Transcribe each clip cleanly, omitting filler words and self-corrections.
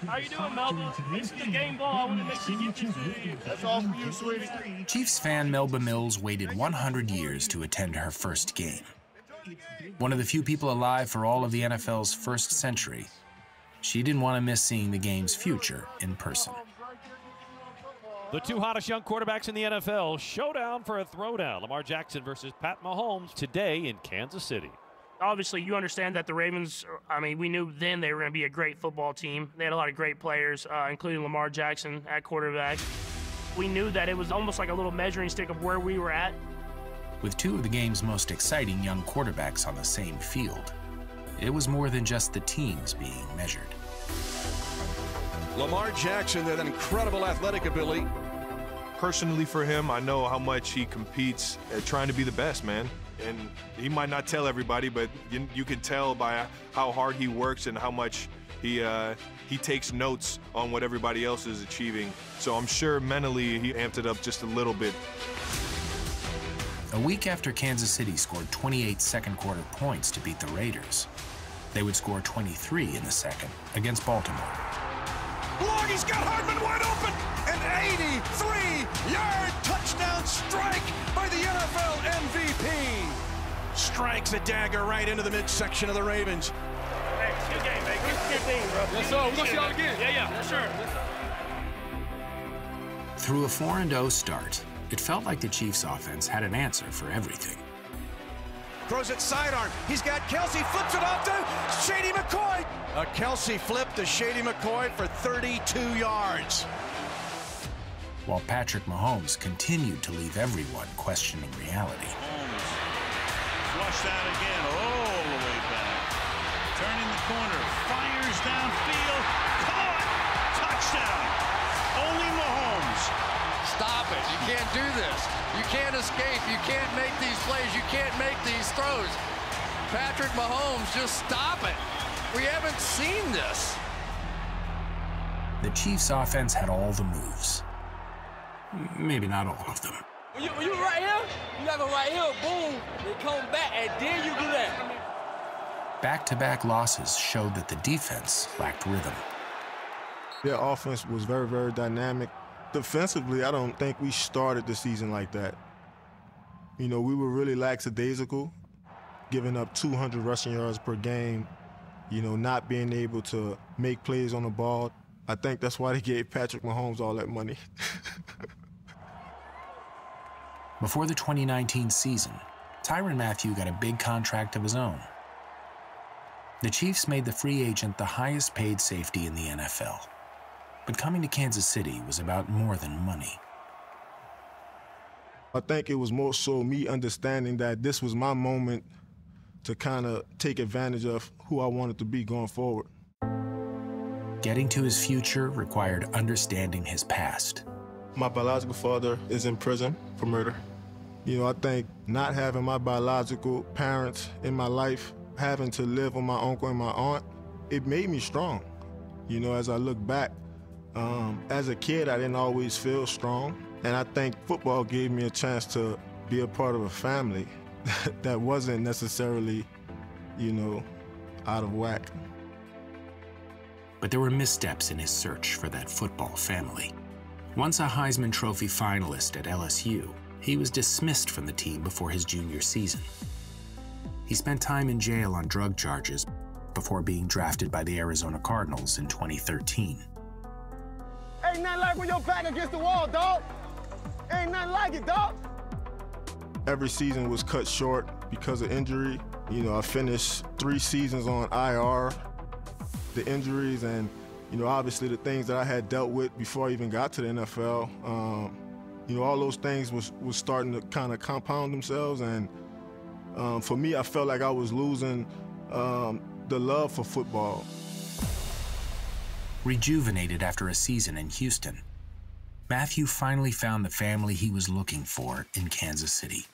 How you doing, Melba? This is the game ball. I want to make sure you get this to you. That's all for you, sweetie. Chiefs fan Melba Mills waited 100 years to attend her first game. One of the few people alive for all of the NFL's first century, she didn't want to miss seeing the game's future in person. The two hottest young quarterbacks in the NFL, showdown for a throwdown. Lamar Jackson versus Pat Mahomes today in Kansas City. Obviously, you understand that the Ravens, I mean, we knew then they were going to be a great football team. They had a lot of great players, including Lamar Jackson at quarterback. We knew that it was almost like a little measuring stick of where we were at. With two of the game's most exciting young quarterbacks on the same field, it was more than just the teams being measured. Lamar Jackson, that incredible athletic ability. Personally for him, I know how much he competes at trying to be the best, man. And he might not tell everybody, but you can tell by how hard he works and how much he takes notes on what everybody else is achieving. So I'm sure mentally he amped it up just a little bit. A week after Kansas City scored 28 second-quarter points to beat the Raiders, they would score 23 in the second against Baltimore. Long, he's got Hardman wide open. An 83-yard touchdown strike by the NFL MVP. Strikes a dagger right into the midsection of the Ravens. Hey, it's a good game, man. Good thing, bro. Yes, sir. We're going to see y'all again. Yeah, for sure. Through a 4-0 start, it felt like the Chiefs' offense had an answer for everything. Throws it sidearm. He's got Kelsey, flips it off to Shady McCoy. A Kelsey flip to Shady McCoy for 32 yards. While Patrick Mahomes continued to leave everyone questioning reality. Mahomes flushed out again, all the way back. Turning the corner, fires downfield, caught, touchdown. Only Mahomes. Stop it. You can't do this. You can't escape. You can't make these plays. You can't make these throws. Patrick Mahomes, just stop it. We haven't seen this. The Chiefs' offense had all the moves. Maybe not all of them. When you right here, you have a right here, boom, they come back, and then you do that. Back-to-back losses showed that the defense lacked rhythm. Their offense was very, very dynamic. Defensively, I don't think we started the season like that. You know, we were really lackadaisical, giving up 200 rushing yards per game, you know, not being able to make plays on the ball. I think that's why they gave Patrick Mahomes all that money. Before the 2019 season, Tyrann Mathieu got a big contract of his own. The Chiefs made the free agent the highest paid safety in the NFL. But coming to Kansas City was about more than money. I think it was more so me understanding that this was my moment to kind of take advantage of who I wanted to be going forward. Getting to his future required understanding his past. My biological father is in prison for murder. You know, I think not having my biological parents in my life, having to live with my uncle and my aunt, it made me strong. You know, as I look back, as a kid, I didn't always feel strong. And I think football gave me a chance to be a part of a family that wasn't necessarily, you know, out of whack. But there were missteps in his search for that football family. Once a Heisman Trophy finalist at LSU, he was dismissed from the team before his junior season. He spent time in jail on drug charges before being drafted by the Arizona Cardinals in 2013. Ain't nothing like when your back against the wall, dog. Ain't nothing like it, dog. Every season was cut short because of injury. You know, I finished 3 seasons on IR. The injuries and, you know, obviously the things that I had dealt with before I even got to the NFL, you know, all those things was starting to kind of compound themselves. And for me, I felt like I was losing the love for football. Rejuvenated after a season in Houston, Mathieu finally found the family he was looking for in Kansas City.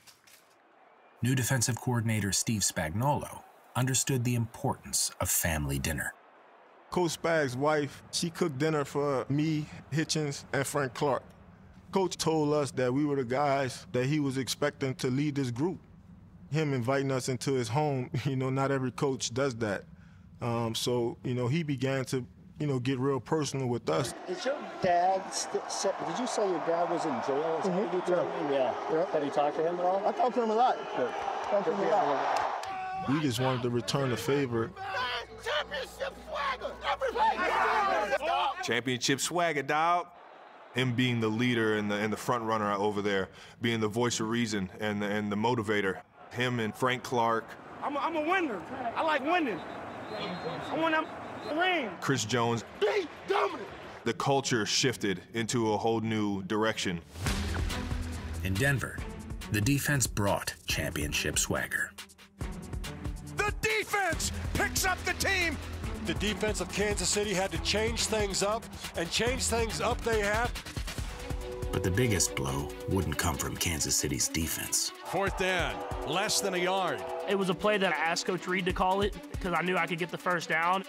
New defensive coordinator Steve Spagnuolo understood the importance of family dinner. Coach Spag's wife, she cooked dinner for me, Hitchens, and Frank Clark. Coach told us that we were the guys that he was expecting to lead this group. Him inviting us into his home, you know, not every coach does that. So, you know, he began to get real personal with us. Is your dad, did you say your dad was in jail? Is that what you told me? Yeah. Have you talked to him at all? I talked to him a lot. Talked to him a lot. We just wanted to return the favor. Championship swagger! Championship swagger, dog. Him being the leader and the front runner over there, being the voice of reason and the motivator. Him and Frank Clark. I'm a winner. I like winning. I want to ring. Chris Jones. Be dominant. The culture shifted into a whole new direction. In Denver, the defense brought championship swagger. The defense picks up the team. The defense of Kansas City had to change things up, and change things up they have. But the biggest blow wouldn't come from Kansas City's defense. 4th down, less than a yard. It was a play that I asked Coach Reed to call it because I knew I could get the first down.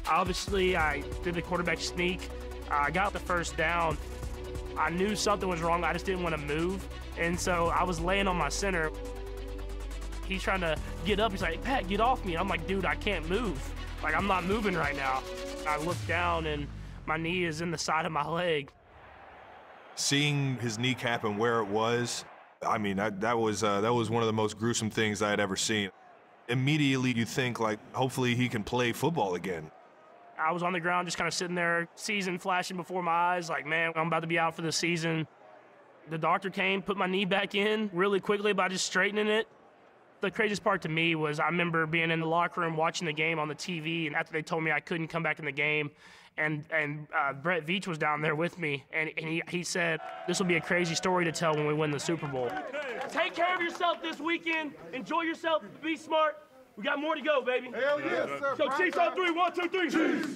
Obviously, I did the quarterback sneak. I got the first down. I knew something was wrong. I just didn't want to move. And so I was laying on my center. He's trying to get up. He's like, Pat, get off me. I'm like, dude, I can't move. Like, I'm not moving right now. I look down, and my knee is in the side of my leg. Seeing his kneecap and where it was, I mean, that was one of the most gruesome things I had ever seen. Immediately, you think, like, hopefully he can play football again. I was on the ground just kind of sitting there, season flashing before my eyes, like, man, I'm about to be out for the season. The doctor came, put my knee back in really quickly by just straightening it. The craziest part to me was I remember being in the locker room watching the game on the TV, and after they told me I couldn't come back in the game, and Veach was down there with me, and he said, this will be a crazy story to tell when we win the Super Bowl. Take care of yourself this weekend. Enjoy yourself. Be smart. We got more to go, baby. Hell yes, sir. So Chiefs on 3, 1, 2, 3. Chiefs.